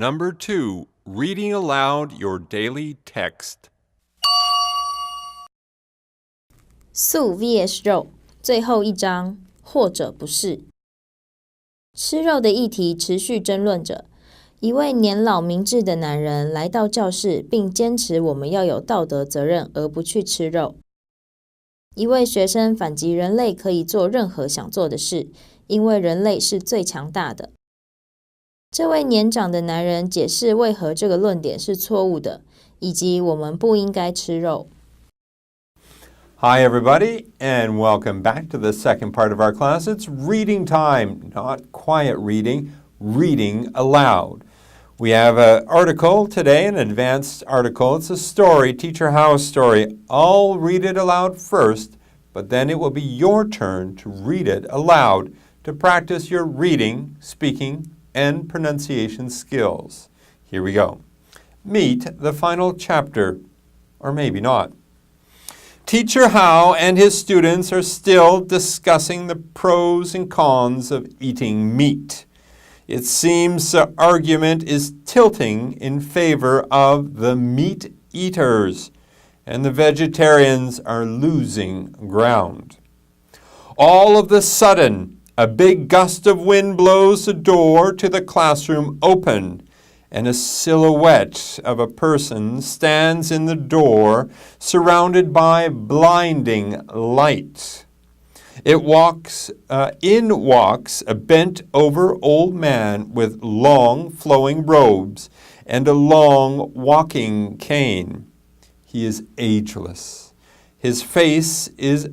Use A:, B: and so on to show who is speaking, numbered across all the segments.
A: Number 2, reading aloud your daily text.
B: 素 vs 肉，最后一章，或者不是。吃肉的议题持续争论着。一位年老明智的男人来到教室，并坚持我们要有道德责任，而不去吃肉。一位学生反击人类可以做任何想做的事，因为人类是最强大的。这位年长的男人解释为何这个论点是错误的，以及我们不应该吃肉。
A: Hi, everybody, and welcome back to the second part of our class. It's reading time, not quiet reading, reading aloud. We have an article today, an advanced article. It's a story, Teacher Howe's story. I'll read it aloud first, but then it will be your turn to read it aloud to practice your reading, speaking, and pronunciation skills. Here we go. Meet the final chapter, or maybe not. Teacher Howe and his students are still discussing the pros and cons of eating meat. It seems the argument is tilting in favor of the meat eaters, and the vegetarians are losing ground. All of a sudden, a big gust of wind blows the door to the classroom open, and a silhouette of a person stands in the door, surrounded by blinding light. In walks a bent-over old man with long flowing robes and a long walking cane. He is ageless. His face is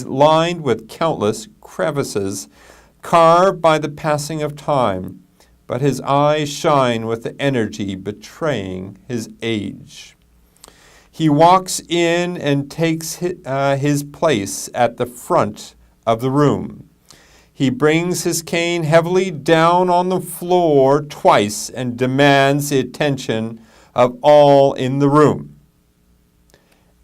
A: lined with countless crevices, carved by the passing of time, but his eyes shine with the energy betraying his age. He walks in and takes his place at the front of the room. He brings his cane heavily down on the floor twice and demands the attention of all in the room.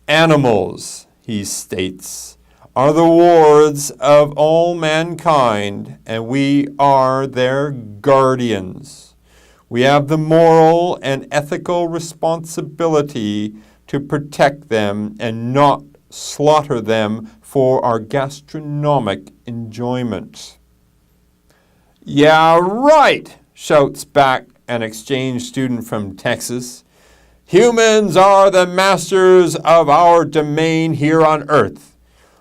A: Animals, he states, are the wards of all mankind, and we are their guardians. We have the moral and ethical responsibility to protect them and not slaughter them for our gastronomic enjoyment. Yeah, right, shouts back an exchange student from Texas. Humans are the masters of our domain here on Earth.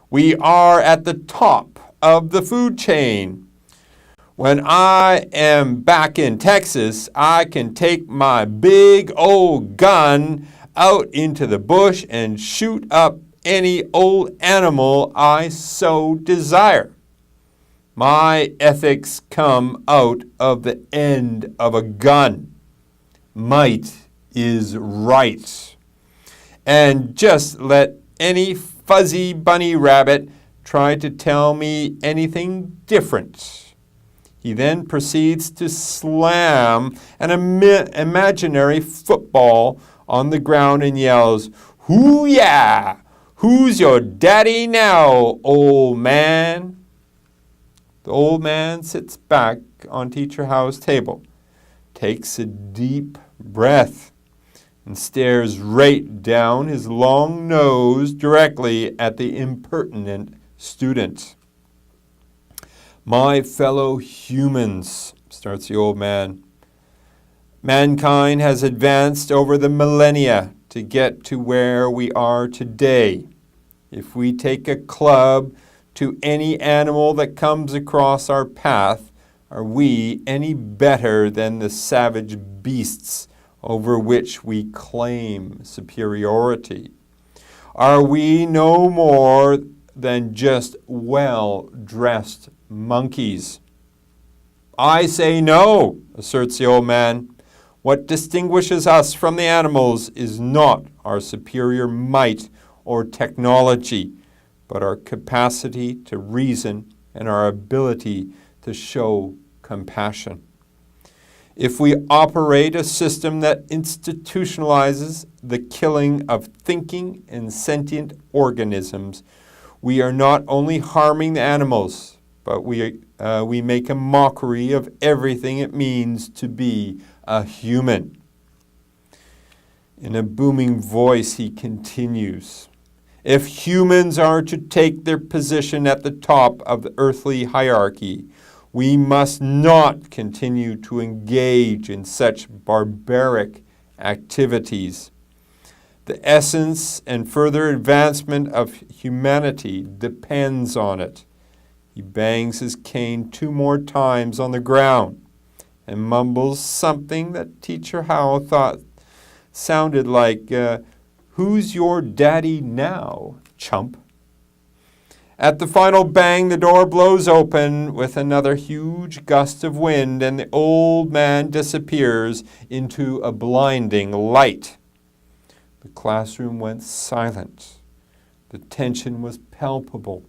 A: We are at the top of the food chain. When I am back in Texas, I can take my big old gun out into the bush and shoot up any old animal I so desire. My ethics come out of the end of a gun. Might is right. And just let any fuzzy bunny rabbit try to tell me anything different. He then proceeds to slam an imaginary football on the ground and yells, "Hoo-yah! Who's your daddy now, old man?" The old man sits back on Teacher Howe's table, takes a deep breath, and stares right down his long nose directly at the impertinent student. "My fellow humans," starts the old man, "mankind has advanced over the millennia to get to where we are today. If we take a club to any animal that comes across our path, are we any better than the savage beasts over which we claim superiority? Are we no more than just well-dressed monkeys?" "I say no," asserts the old man. "What distinguishes us from the animals is not our superior might or technology, but our capacity to reason and our ability to show compassion. If we operate a system that institutionalizes the killing of thinking and sentient organisms, we are not only harming the animals, but we We make a mockery of everything it means to be a human. In a booming voice, he continues, if humans are to take their position at the top of the earthly hierarchy, we must not continue to engage in such barbaric activities. The essence and further advancement of humanity depends on it. He bangs his cane 2 more times on the ground and mumbles something that Teacher Howe thought sounded like, who's your daddy now, chump? At the final bang, the door blows open with another huge gust of wind, and the old man disappears into a blinding light. The classroom went silent. The tension was palpable.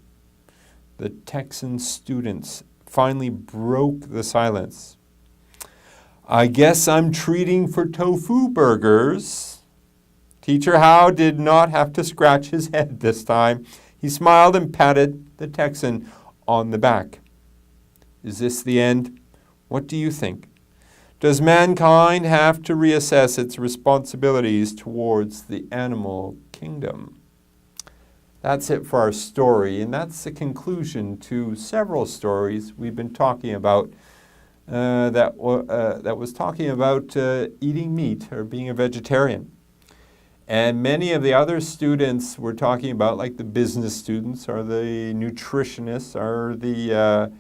A: The Texan students finally broke the silence. I guess I'm treating for tofu burgers. Teacher Howe did not have to scratch his head this time. He smiled and patted the Texan on the back. Is this the end? What do you think? Does mankind have to reassess its responsibilities towards the animal kingdom? That's it for our story, and that's the conclusion to several stories we've been talking about that was talking about eating meat or being a vegetarian. And many of the other students were talking about, like the business students or the nutritionists or the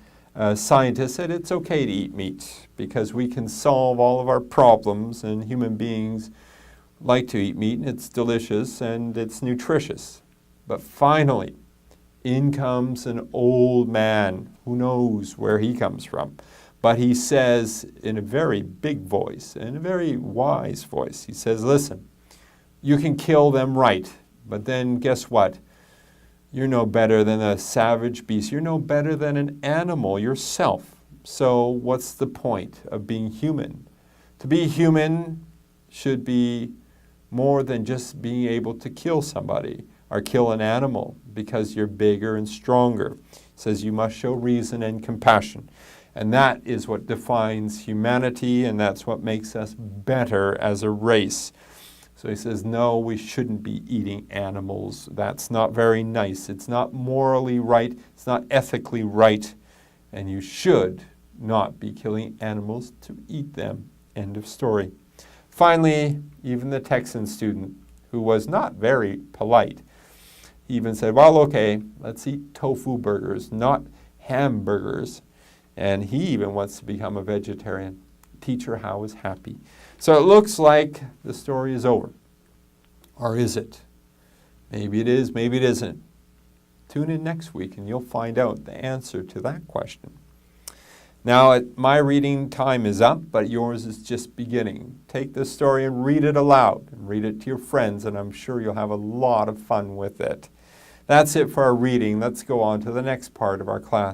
A: scientists, said it's okay to eat meat because we can solve all of our problems, and human beings like to eat meat and it's delicious and it's nutritious. But finally, in comes an old man. Who knows where he comes from? But he says in a very big voice, in a very wise voice, he says, listen, you can kill them right, but then guess what? You're no better than a savage beast. You're no better than an animal yourself. So what's the point of being human? To be human should be more than just being able to kill somebody or kill an animal because you're bigger and stronger. It says you must show reason and compassion. And that is what defines humanity, and that's what makes us better as a race. So he says, no, we shouldn't be eating animals. That's not very nice. It's not morally right. It's not ethically right. And you should not be killing animals to eat them. End of story. Finally, even the Texan student, who was not very polite, he even said, well, okay, let's eat tofu burgers, not hamburgers. And he even wants to become a vegetarian. Teacher Howe is happy. So it looks like the story is over. Or is it? Maybe it is, maybe it isn't. Tune in next week and you'll find out the answer to that question. Now, my reading time is up, but yours is just beginning. Take this story and read it aloud and read it to your friends, and I'm sure you'll have a lot of fun with it. That's it for our reading. Let's go on to the next part of our class.